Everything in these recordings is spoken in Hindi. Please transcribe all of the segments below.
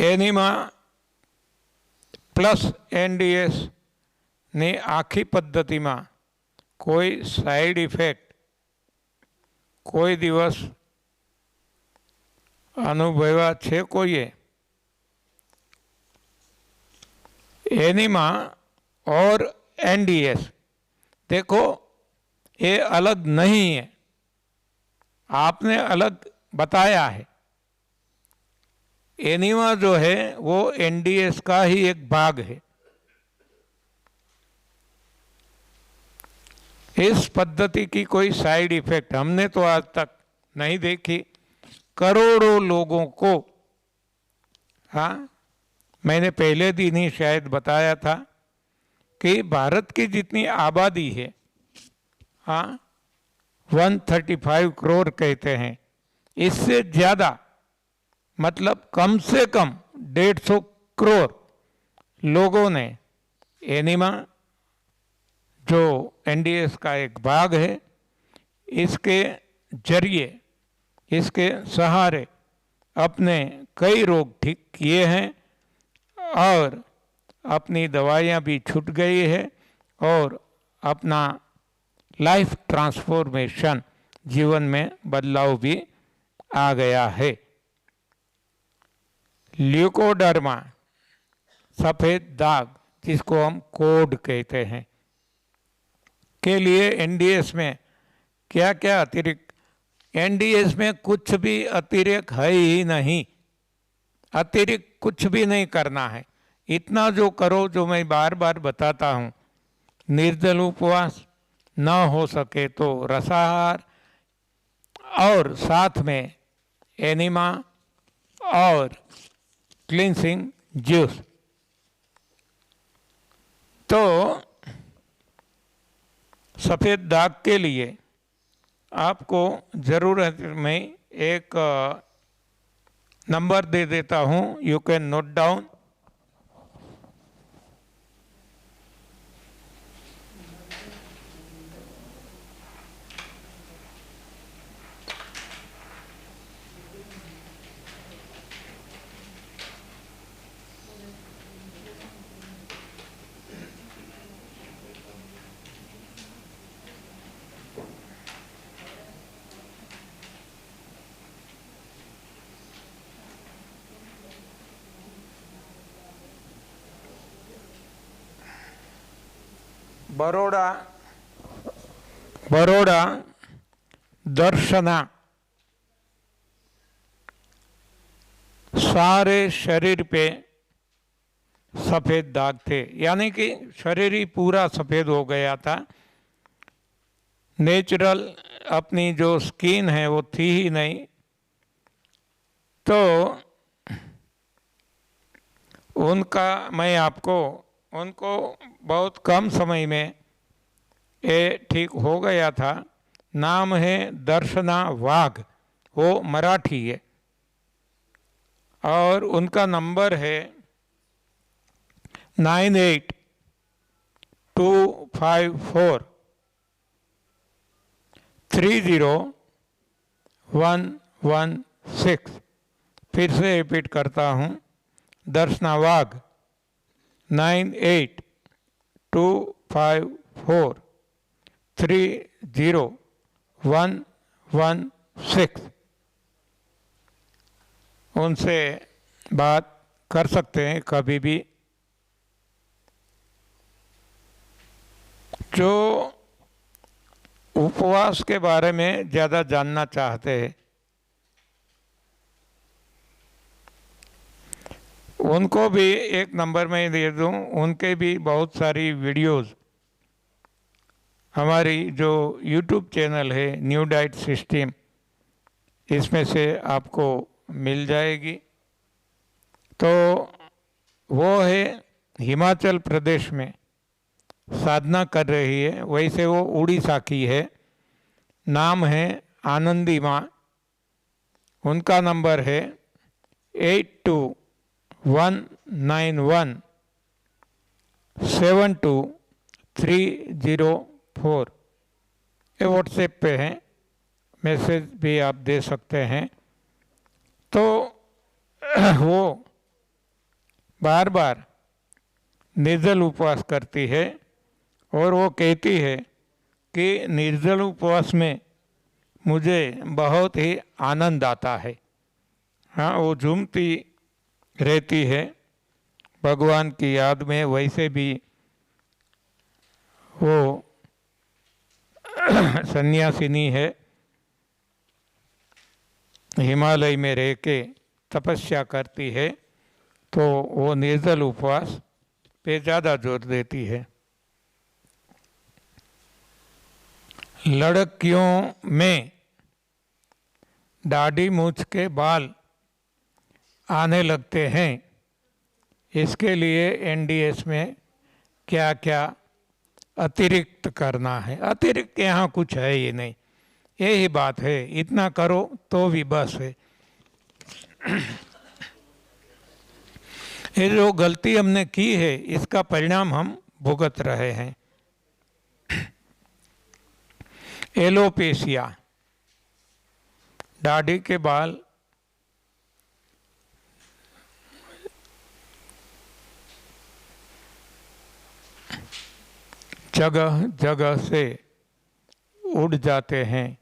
એનીમાં પ્લસ એનડીએસ ની આખી પદ્ધતિમાં કોઈ સાઈડ ઇફેક્ટ કોઈ દિવસ અનુભવ્યા છે કોઈએ? एनिमा और एनडीएस देखो ये अलग नहीं है, आपने अलग बताया है। एनिमा जो है वो एनडीएस का ही एक भाग है। इस पद्धति की कोई साइड इफेक्ट हमने तो आज तक नहीं देखी। करोड़ों लोगों को, हाँ मैंने पहले दिन ही शायद बताया था कि भारत की जितनी आबादी है, हाँ 135 करोड़ कहते हैं, इससे ज़्यादा मतलब कम से कम 150 करोड़ लोगों ने एनिमा जो एनडीएस का एक भाग है इसके जरिए, इसके सहारे अपने कई रोग ठीक किए हैं और अपनी दवाइयाँ भी छूट गई है और अपना लाइफ ट्रांसफॉर्मेशन जीवन में बदलाव भी आ गया है। ल्यूकोडर्मा सफ़ेद दाग जिसको हम कोड कहते हैं के लिए एनडीएस में क्या क्या अतिरिक्त, एनडीएस में कुछ भी अतिरिक्त है ही नहीं, अतिरिक्त कुछ भी नहीं करना है। इतना जो करो जो मैं बार बार बताता हूँ, निर्जल उपवास, न हो सके तो रसाहार और साथ में एनिमा और क्लींसिंग जूस। तो सफ़ेद दाग के लिए आपको ज़रूरत में एक नंबर दे देता हूँ, you can note down. Baroda Darshana सारे शरीर पे सफ़ेद दाग थे, यानी कि शरीर ही पूरा सफ़ेद हो गया था। नेचुरल अपनी जो स्किन है वो थी ही नहीं। तो उनका मैं आपको उनको बहुत कम समय में ये ठीक हो गया था। नाम है दर्शना वाघ, वो मराठी है और उनका नंबर है 9825430116। फिर से रिपीट करता हूँ, दर्शना वाघ 9825430116। उनसे बात कर सकते हैं कभी भी। जो उपवास के बारे में ज़्यादा जानना चाहते हैं उनको भी एक नंबर में दे दूं, उनके भी बहुत सारी वीडियोस हमारी जो यूट्यूब चैनल है न्यू डाइट सिस्टम, इसमें से आपको मिल जाएगी। तो वो है हिमाचल प्रदेश में साधना कर रही है, वैसे वो उड़ीसा की है। नाम है आनंदी माँ। उनका नंबर है 8219172304। ये व्हाट्सएप पे हैं, मैसेज भी आप दे सकते हैं। तो वो बार बार निर्जल उपवास करती है और वो कहती है कि निर्जल उपवास में मुझे बहुत ही आनंद आता है। हाँ, वो झूमती रहती है भगवान की याद में। वैसे भी वो सन्यासिनी है, हिमालय में रह के तपस्या करती है, तो वो निर्जल उपवास पे ज़्यादा जोर देती है। लड़कियों में दाढ़ी मूछ के बाल आने लगते हैं, इसके लिए एनडीएस में क्या क्या अतिरिक्त करना है? अतिरिक्त यहाँ कुछ है ही नहीं, यही बात है, इतना करो तो भी बस है। ये जो गलती हमने की है इसका परिणाम हम भुगत रहे हैं। एलोपेशिया, दाढ़ी के बाल जगह जगह से उड़ जाते हैं,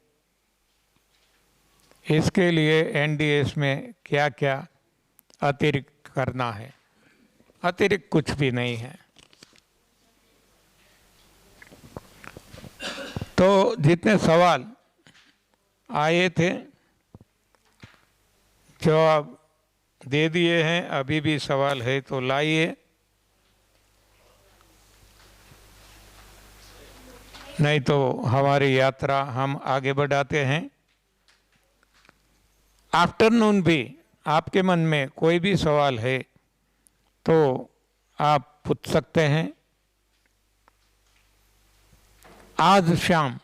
इसके लिए एनडीएस में क्या क्या अतिरिक्त करना है? अतिरिक्त कुछ भी नहीं है। तो जितने सवाल आए थे जवाब दे दिए हैं, अभी भी सवाल है तो लाइए, नहीं तो हमारी यात्रा हम आगे बढ़ाते हैं। आफ्टरनून भी आपके मन में कोई भी सवाल है तो आप पूछ सकते हैं। आज शाम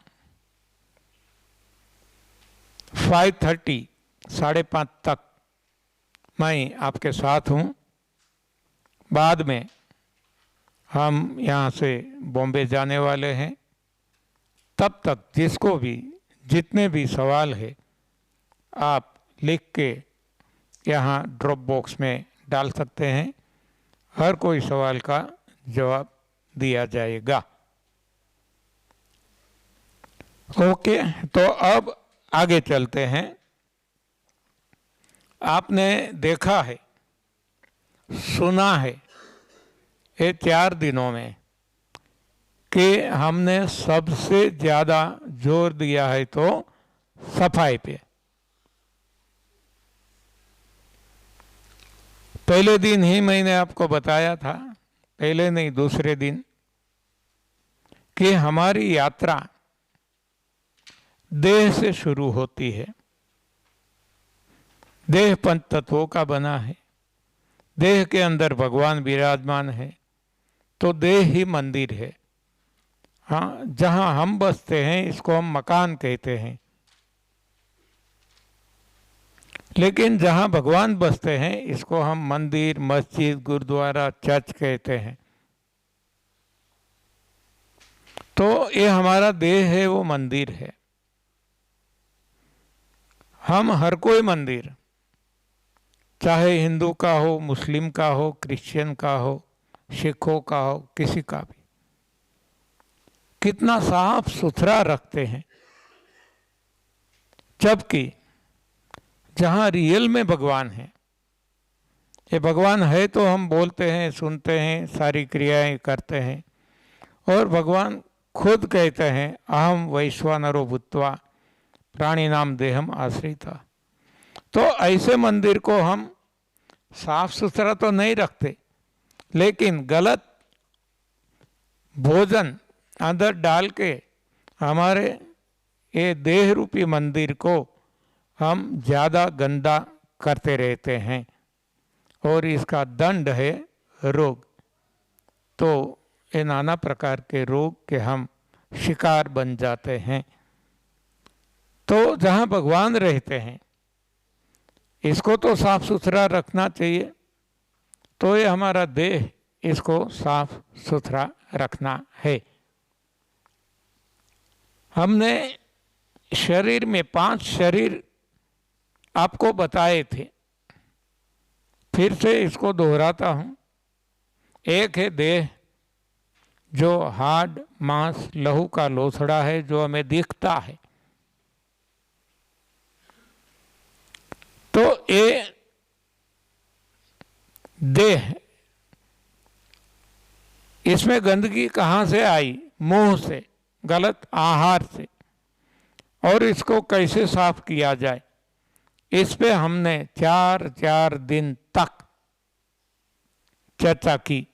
5:30 5:30 तक मैं आपके साथ हूँ। बाद में हम यहाँ से बॉम्बे जाने वाले हैं। तब तक जिसको भी जितने भी सवाल है आप लिख के यहाँ ड्रॉप बॉक्स में डाल सकते हैं, हर कोई सवाल का जवाब दिया जाएगा। ओके, तो अब आगे चलते हैं। आपने देखा है, सुना है ये 4 दिनों में कि हमने सबसे ज़्यादा जोर दिया है तो सफाई पे। पहले दिन ही मैंने आपको बताया था, पहले नहीं दूसरे दिन, कि हमारी यात्रा देह से शुरू होती है। देह पंच तत्वों का बना है, देह के अंदर भगवान विराजमान है, तो देह ही मंदिर है। हाँ, जहाँ हम बसते हैं इसको हम मकान कहते हैं, लेकिन जहाँ भगवान बसते हैं इसको हम मंदिर, मस्जिद, गुरुद्वारा, चर्च कहते हैं। तो ये हमारा देह है, वो मंदिर है। हम हर कोई मंदिर, चाहे हिंदू का हो, मुस्लिम का हो, क्रिश्चियन का हो, सिखों का हो, किसी का भी, कितना साफ सुथरा रखते हैं। जबकि जहाँ रियल में भगवान है, ये भगवान है तो हम बोलते हैं, सुनते हैं, सारी क्रियाएं करते हैं, और भगवान खुद कहते हैं अहम वैश्वानरो भूत्वा प्राणी नाम देहम आश्रिता। तो ऐसे मंदिर को हम साफ सुथरा तो नहीं रखते, लेकिन गलत भोजन अंदर डाल के हमारे ये देह रूपी मंदिर को हम ज़्यादा गंदा करते रहते हैं, और इसका दंड है रोग। तो ये नाना प्रकार के रोग के हम शिकार बन जाते हैं। तो जहाँ भगवान रहते हैं इसको तो साफ सुथरा रखना चाहिए, तो ये हमारा देह, इसको साफ सुथरा रखना है। हमने शरीर में 5 शरीर आपको बताए थे, फिर से इसको दोहराता हूँ। एक है देह, जो हाड मांस लहू का लोथड़ा है, जो हमें दिखता है। तो ये देह, इसमें गंदगी कहाँ से आई? मुंह से, गलत आहार से। और इसको कैसे साफ किया जाए, इस पे हमने 4 दिन तक चर्चा की।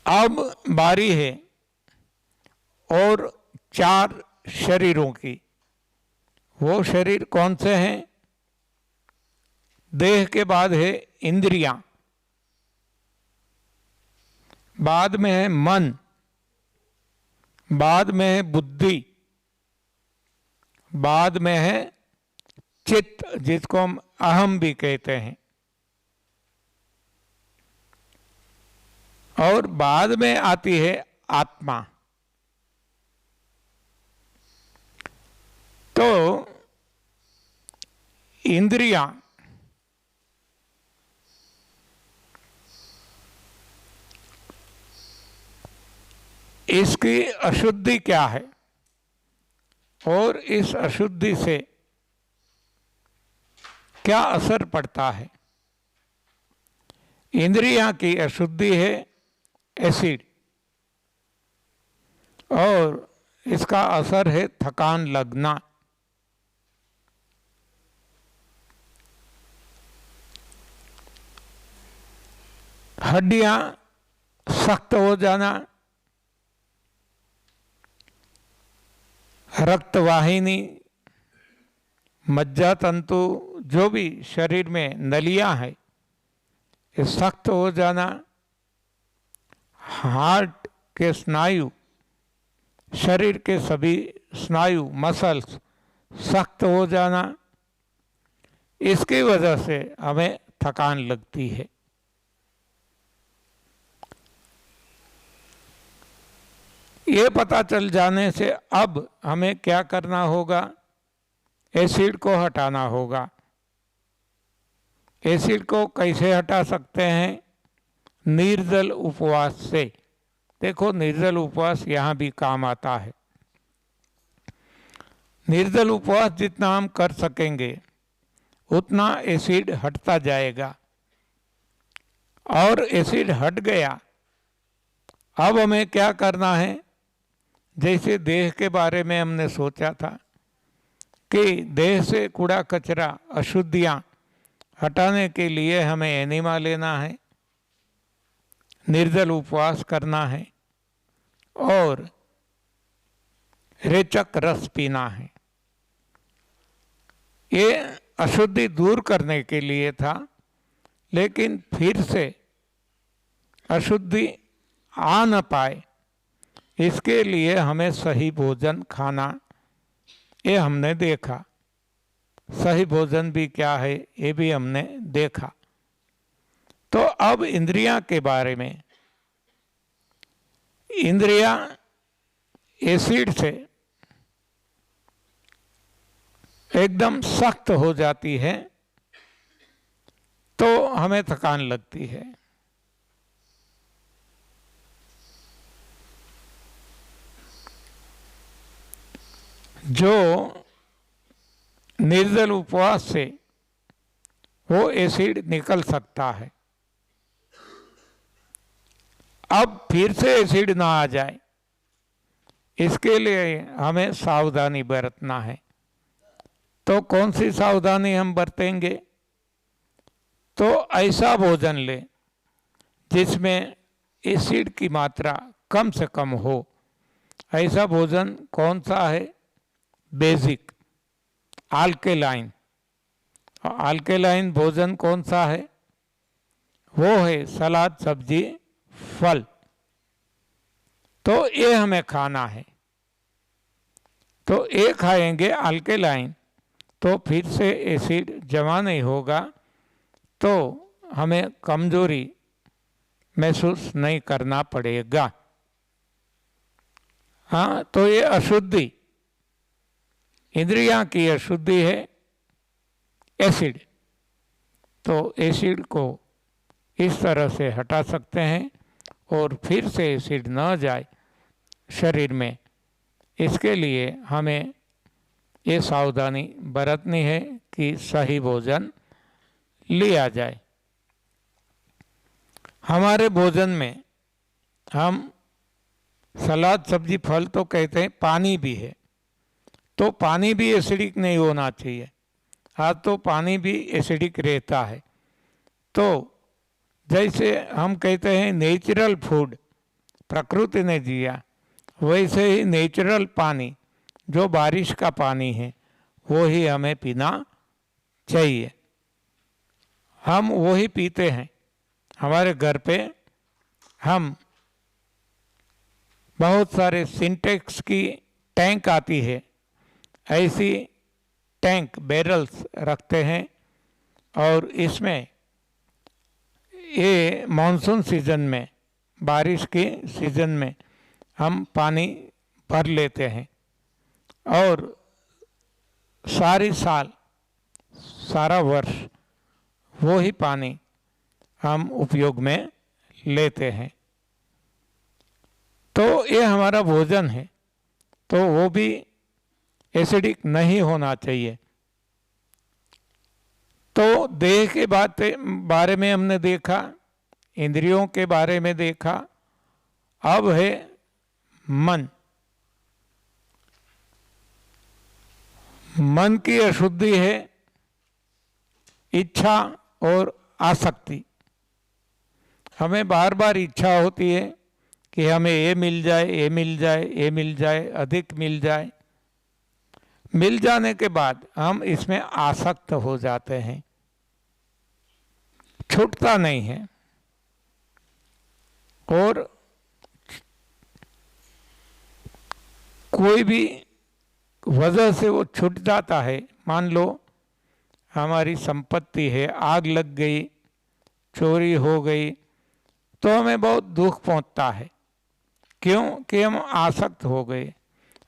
अब बारी है और 4 शरीरों की। वो शरीर कौन से हैं? देह के बाद है इंद्रियां, बाद में है मन, बाद में है बुद्धि, बाद में है चित्त, जिसको हम अहम भी कहते हैं, और बाद में आती है आत्मा। तो इंद्रियां इसकी अशुद्धि क्या है और इस अशुद्धि से क्या असर पड़ता है? इंद्रियां की अशुद्धि है एसिड, और इसका असर है थकान लगना। हड्डियां सख्त हो जाना, रक्तवाहिनी, मज्जा तंतु, जो भी शरीर में नलियां हैं, ये सख्त हो जाना, हार्ट के स्नायु, शरीर के सभी स्नायु मसल्स सख्त हो जाना, इसकी वजह से हमें थकान लगती है। ये पता चल जाने से अब हमें क्या करना होगा? एसिड को हटाना होगा। एसिड को कैसे हटा सकते हैं? निर्जल उपवास से। देखो, निर्जल उपवास यहाँ भी काम आता है। निर्जल उपवास जितना हम कर सकेंगे उतना एसिड हटता जाएगा, और एसिड हट गया। अब हमें क्या करना है? जैसे देह के बारे में हमने सोचा था कि देह से कूड़ा कचरा, अशुद्धियाँ हटाने के लिए हमें एनिमा लेना है, निर्जल उपवास करना है और रेचक रस पीना है। ये अशुद्धि दूर करने के लिए था, लेकिन फिर से अशुद्धि आ न पाए इसके लिए हमें सही भोजन खाना, ये हमने देखा। सही भोजन भी क्या है ये भी हमने देखा। तो अब इंद्रियां के बारे में। इंद्रियां एसिड से एकदम सख्त हो जाती है तो हमें थकान लगती है। जो निर्जल उपवास से वो एसिड निकल सकता है। अब फिर से एसिड ना आ जाए इसके लिए हमें सावधानी बरतना है। तो कौन सी सावधानी हम बरतेंगे? तो ऐसा भोजन लें जिसमें एसिड की मात्रा कम से कम हो। ऐसा भोजन कौन सा है? Basic alkaline. और अल्केलाइन भोजन कौन सा है? वो है सलाद, सब्जी, फल। तो ये हमें खाना है। तो ये खाएंगे अल्केलाइन तो फिर से एसिड जमा नहीं होगा, तो हमें कमजोरी महसूस नहीं करना पड़ेगा। हाँ, तो ये अशुद्धि, इंद्रियां की अशुद्धि है एसिड। तो एसिड को इस तरह से हटा सकते हैं और फिर से एसिड न जाए शरीर में। इसके लिए हमें ये सावधानी बरतनी है कि सही भोजन लिया जाए। हमारे भोजन में हम सलाद सब्जी फल तो कहते हैं, पानी भी है, तो पानी भी एसिडिक नहीं होना चाहिए। आज तो पानी भी एसिडिक रहता है। तो जैसे हम कहते हैं नेचुरल फूड प्रकृति ने दिया, वैसे ही नेचुरल पानी जो बारिश का पानी है वो ही हमें पीना चाहिए। हम वही पीते हैं। हमारे घर पे हम बहुत सारे सिंटेक्स की टैंक आती है, ऐसी टैंक बैरल्स रखते हैं और इसमें ये मानसून सीजन में, बारिश के सीजन में हम पानी भर लेते हैं और सारी साल, सारा वर्ष वो ही पानी हम उपयोग में लेते हैं। तो ये हमारा भोजन है, तो वो भी एसिडिक नहीं होना चाहिए। तो देह के बारे में हमने देखा, इंद्रियों के बारे में देखा, अब है मन। मन की अशुद्धि है इच्छा और आसक्ति। हमें बार बार इच्छा होती है कि हमें ये मिल जाए, ये मिल जाए, ये मिल जाए, अधिक मिल जाए। मिल जाने के बाद हम इसमें आसक्त हो जाते हैं, छूटता नहीं है। और कोई भी वजह से वो छूट जाता है। मान लो हमारी संपत्ति है, आग लग गई, चोरी हो गई, तो हमें बहुत दुख पहुंचता है। क्यों? कि हम आसक्त हो गए,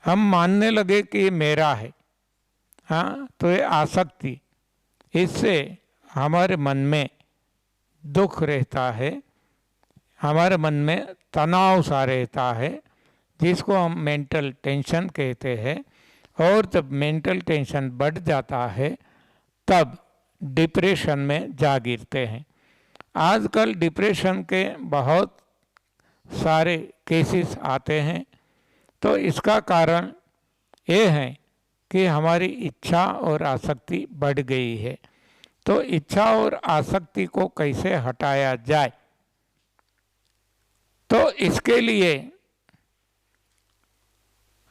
हम मानने लगे कि ये मेरा है। हाँ, तो ये आसक्ति, इससे हमारे मन में दुख रहता है, हमारे मन में तनाव सा रहता है, जिसको हम मेंटल टेंशन कहते हैं। और जब मेंटल टेंशन बढ़ जाता है तब डिप्रेशन में जा गिरते हैं। आजकल डिप्रेशन के बहुत सारे केसेस आते हैं। तो इसका कारण ये है कि हमारी इच्छा और आसक्ति बढ़ गई है। तो इच्छा और आसक्ति को कैसे हटाया जाए? तो इसके लिए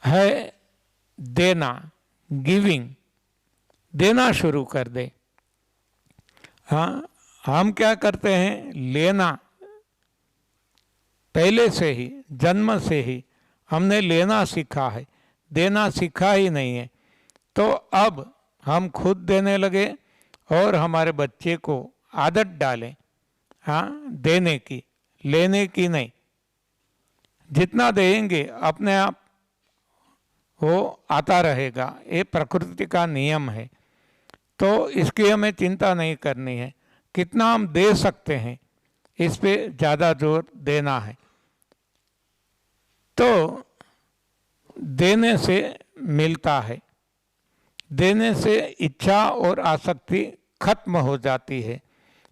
है देना, गिविंग, देना शुरू कर दे। हाँ, हम क्या करते हैं, लेना। पहले से ही, जन्म से ही हमने लेना सीखा है, देना सीखा ही नहीं है। तो अब हम खुद देने लगे और हमारे बच्चे को आदत डालें, हाँ, देने की, लेने की नहीं। जितना देंगे अपने आप वो आता रहेगा, ये प्रकृति का नियम है। तो इसकी हमें चिंता नहीं करनी है। कितना हम दे सकते हैं, इस पे ज़्यादा जोर देना है। तो देने से मिलता है, देने से इच्छा और आसक्ति खत्म हो जाती है।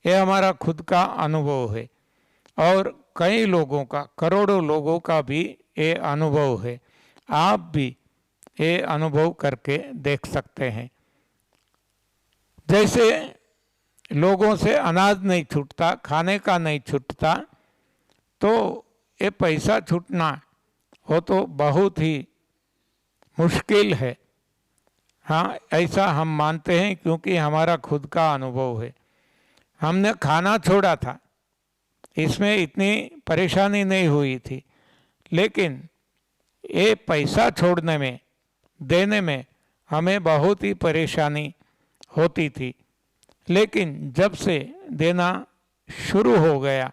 ये हमारा खुद का अनुभव है और कई लोगों का, करोड़ों लोगों का भी ये अनुभव है। आप भी ये अनुभव करके देख सकते हैं। जैसे लोगों से अनाज नहीं छूटता, खाने का नहीं छूटता, तो ये पैसा छूटना वो तो बहुत ही मुश्किल है। हाँ, ऐसा हम मानते हैं क्योंकि हमारा खुद का अनुभव है। हमने खाना छोड़ा था, इसमें इतनी परेशानी नहीं हुई थी, लेकिन ये पैसा छोड़ने में, देने में हमें बहुत ही परेशानी होती थी। लेकिन जब से देना शुरू हो गया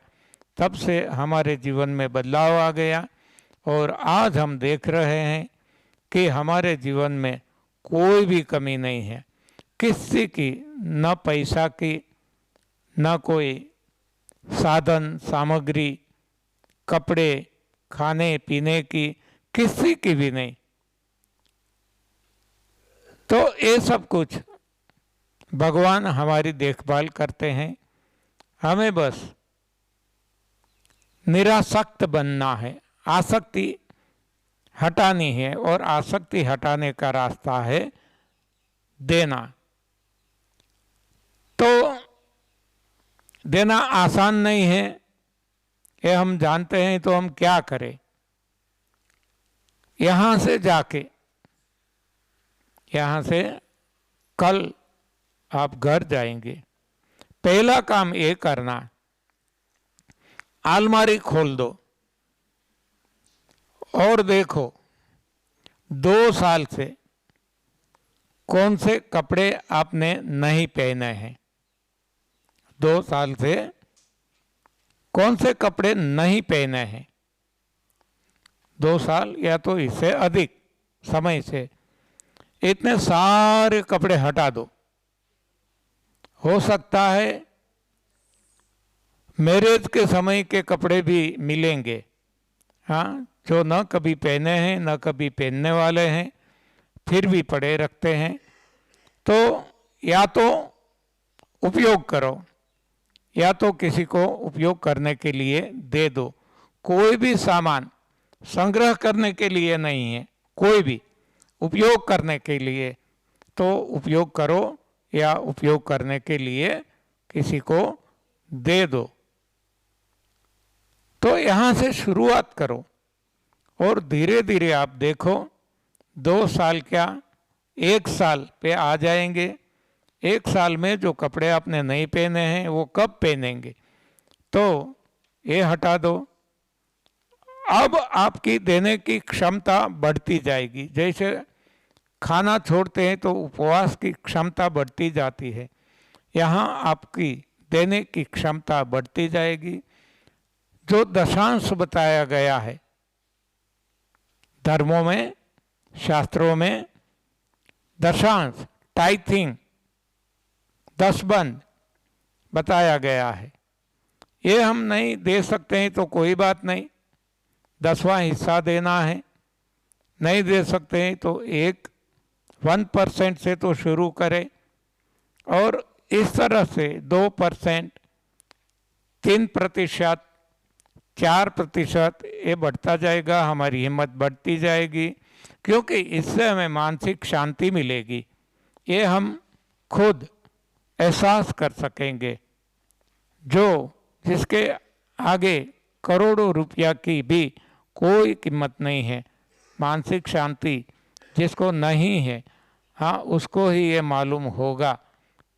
तब से हमारे जीवन में बदलाव आ गया और आज हम देख रहे हैं कि हमारे जीवन में कोई भी कमी नहीं है, किसी की, न पैसा की, न कोई साधन सामग्री, कपड़े, खाने पीने की किसी की भी नहीं। तो ये सब कुछ भगवान हमारी देखभाल करते हैं। हमें बस निरासक्त बनना है, आसक्ति हटानी है, और आसक्ति हटाने का रास्ता है देना। तो देना आसान नहीं है, ये हम जानते हैं। तो हम क्या करें? यहाँ से जाके, यहाँ से कल आप घर जाएंगे, पहला काम ये करना, अलमारी खोल दो और देखो 2 साल से कौन से कपड़े आपने नहीं पहने हैं। 2 साल से कौन से कपड़े नहीं पहने हैं। 2 साल या तो इससे अधिक समय से इतने सारे कपड़े हटा दो। हो सकता है मैरिज के समय के कपड़े भी मिलेंगे, हाँ, जो न कभी पहने हैं न कभी पहनने वाले हैं, फिर भी पड़े रखते हैं। तो या तो उपयोग करो या तो किसी को उपयोग करने के लिए दे दो। कोई भी सामान संग्रह करने के लिए नहीं है, कोई भी उपयोग करने के लिए। तो उपयोग करो या उपयोग करने के लिए किसी को दे दो। तो यहाँ से शुरुआत करो और धीरे धीरे आप देखो 2 साल क्या 1 साल पे आ जाएंगे। 1 साल में जो कपड़े आपने नहीं पहने हैं वो कब पहनेंगे, तो ये हटा दो। अब आपकी देने की क्षमता बढ़ती जाएगी। जैसे खाना छोड़ते हैं तो उपवास की क्षमता बढ़ती जाती है, यहाँ आपकी देने की क्षमता बढ़ती जाएगी। जो दशांश बताया गया है धर्मों में, शास्त्रों में, दशांश टाइथिंग, दसबंध बताया गया है। ये हम नहीं दे सकते हैं तो कोई बात नहीं, 10वां हिस्सा देना है। नहीं दे सकते हैं तो 1% से तो शुरू करें, और इस तरह से 2%, 3%, 4% ये बढ़ता जाएगा। हमारी हिम्मत बढ़ती जाएगी, क्योंकि इससे हमें मानसिक शांति मिलेगी। ये हम खुद एहसास कर सकेंगे। जो जिसके आगे करोड़ों रुपया की भी कोई कीमत नहीं है, मानसिक शांति जिसको नहीं है, हाँ, उसको ही ये मालूम होगा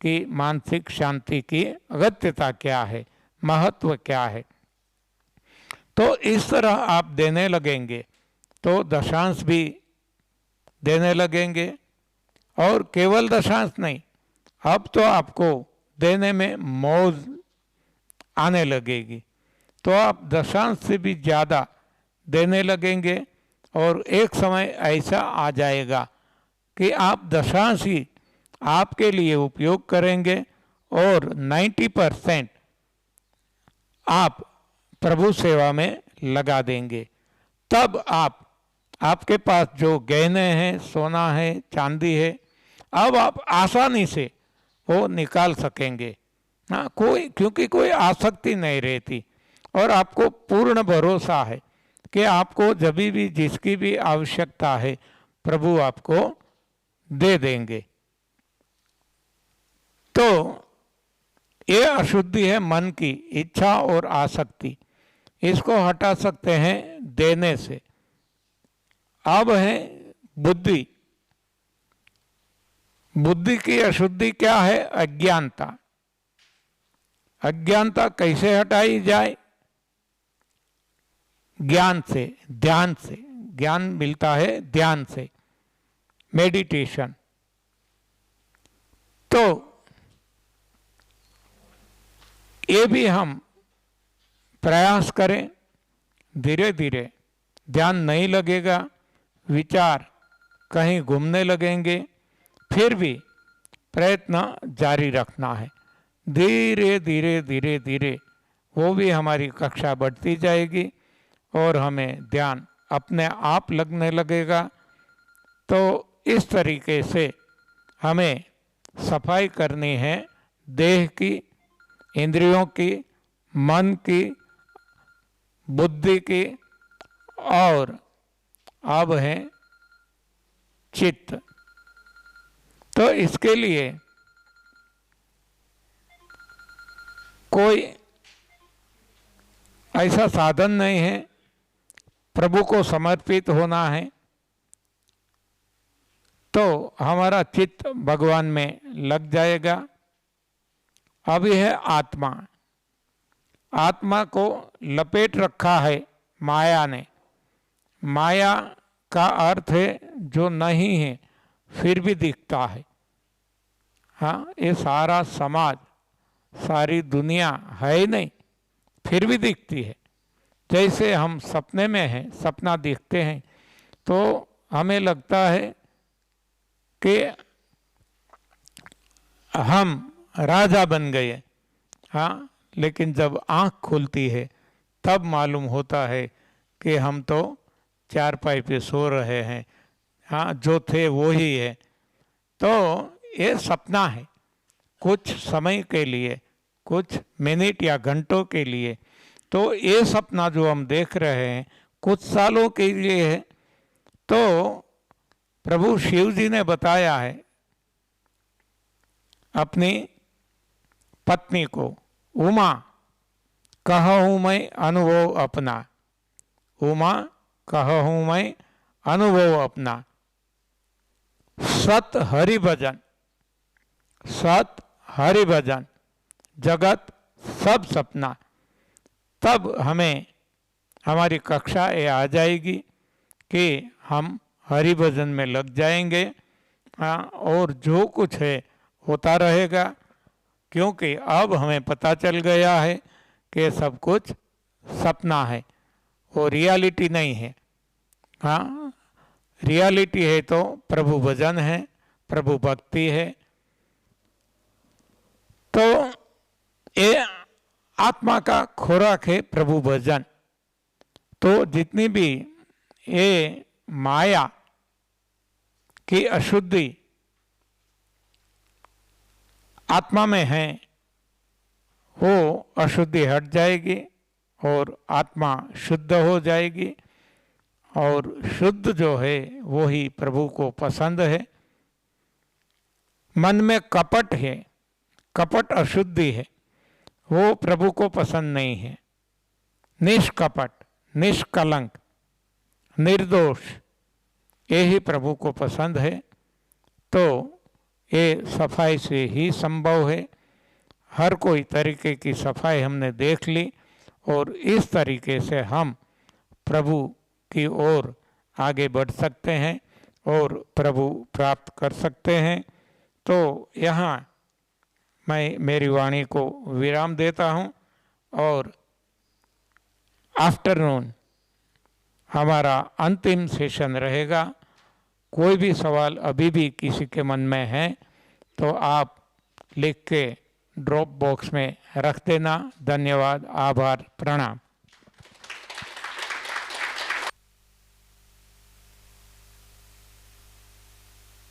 कि मानसिक शांति की अगत्यता क्या है, महत्व क्या है। तो इस तरह आप देने लगेंगे तो दशांश भी देने लगेंगे। और केवल दशांश नहीं, अब तो आपको देने में मौज आने लगेगी। तो आप दशांश से भी ज़्यादा देने लगेंगे, और एक समय ऐसा आ जाएगा कि आप दशांश ही आपके लिए उपयोग करेंगे और 90% आप प्रभु सेवा में लगा देंगे। तब आपके पास जो गहने हैं, सोना है, चांदी है, अब आप आसानी से वो निकाल सकेंगे, हाँ, क्योंकि कोई आसक्ति नहीं रहती। और आपको पूर्ण भरोसा है कि आपको जब भी जिसकी भी आवश्यकता है प्रभु आपको दे देंगे। तो ये अशुद्धि है मन की, इच्छा और आसक्ति। इसको हटा सकते हैं देने से। अब है बुद्धि। बुद्धि की अशुद्धि क्या है? अज्ञानता। अज्ञानता कैसे हटाई जाए? ज्ञान से, ध्यान से। ज्ञान मिलता है ध्यान से, मेडिटेशन। तो ये भी हम प्रयास करें, धीरे धीरे ध्यान नहीं लगेगा, विचार कहीं घूमने लगेंगे, फिर भी प्रयत्न जारी रखना है। धीरे धीरे धीरे धीरे वो भी हमारी कक्षा बढ़ती जाएगी और हमें ध्यान अपने आप लगने लगेगा। तो इस तरीके से हमें सफाई करनी है देह की, इंद्रियों की, मन की, बुद्धि की और अब है चित्त। तो इसके लिए कोई ऐसा साधन नहीं है, प्रभु को समर्पित होना है तो हमारा चित्त भगवान में लग जाएगा। अभी है आत्मा, आत्मा को लपेट रखा है माया ने। माया का अर्थ है जो नहीं है फिर भी दिखता है। हाँ, ये सारा समाज, सारी दुनिया है ही नहीं फिर भी दिखती है। जैसे हम सपने में हैं, सपना देखते हैं तो हमें लगता है कि हम राजा बन गए। हाँ, लेकिन जब आँख खुलती है तब मालूम होता है कि हम तो चारपाई पे सो रहे हैं। हाँ, जो थे वो ही है। तो ये सपना है, कुछ समय के लिए, कुछ मिनट या घंटों के लिए। तो ये सपना जो हम देख रहे हैं कुछ सालों के लिए है। तो प्रभु शिव जी ने बताया है अपनी पत्नी को, उमा कहूँ मैं अनुभव अपना, उमा कहूँ मैं अनुभव अपना, सत हरि भजन, सत हरि भजन जगत सब सपना। तब हमें हमारी कक्षा ये आ जाएगी कि हम हरि भजन में लग जाएंगे। हाँ, और जो कुछ है होता रहेगा, क्योंकि अब हमें पता चल गया है कि सब कुछ सपना है वो रियलिटी नहीं है। हाँ, रियलिटी है तो प्रभु भजन है, प्रभु भक्ति है। तो ये आत्मा का खुराक है प्रभु भजन। तो जितनी भी ये माया की अशुद्धि आत्मा में है वो अशुद्धि हट जाएगी और आत्मा शुद्ध हो जाएगी। और शुद्ध जो है वो ही प्रभु को पसंद है। मन में कपट है, कपट अशुद्धि है, वो प्रभु को पसंद नहीं है। निष्कपट, निष्कलंक, निर्दोष, यही प्रभु को पसंद है। तो ये सफाई से ही संभव है। हर कोई तरीके की सफाई हमने देख ली और इस तरीके से हम प्रभु की ओर आगे बढ़ सकते हैं और प्रभु प्राप्त कर सकते हैं। तो यहाँ मैं मेरी वाणी को विराम देता हूँ और आफ्टरनून हमारा अंतिम सेशन रहेगा। कोई भी सवाल अभी भी किसी के मन में है तो आप लिख के ड्रॉप बॉक्स में रख देना। धन्यवाद, आभार, प्रणाम।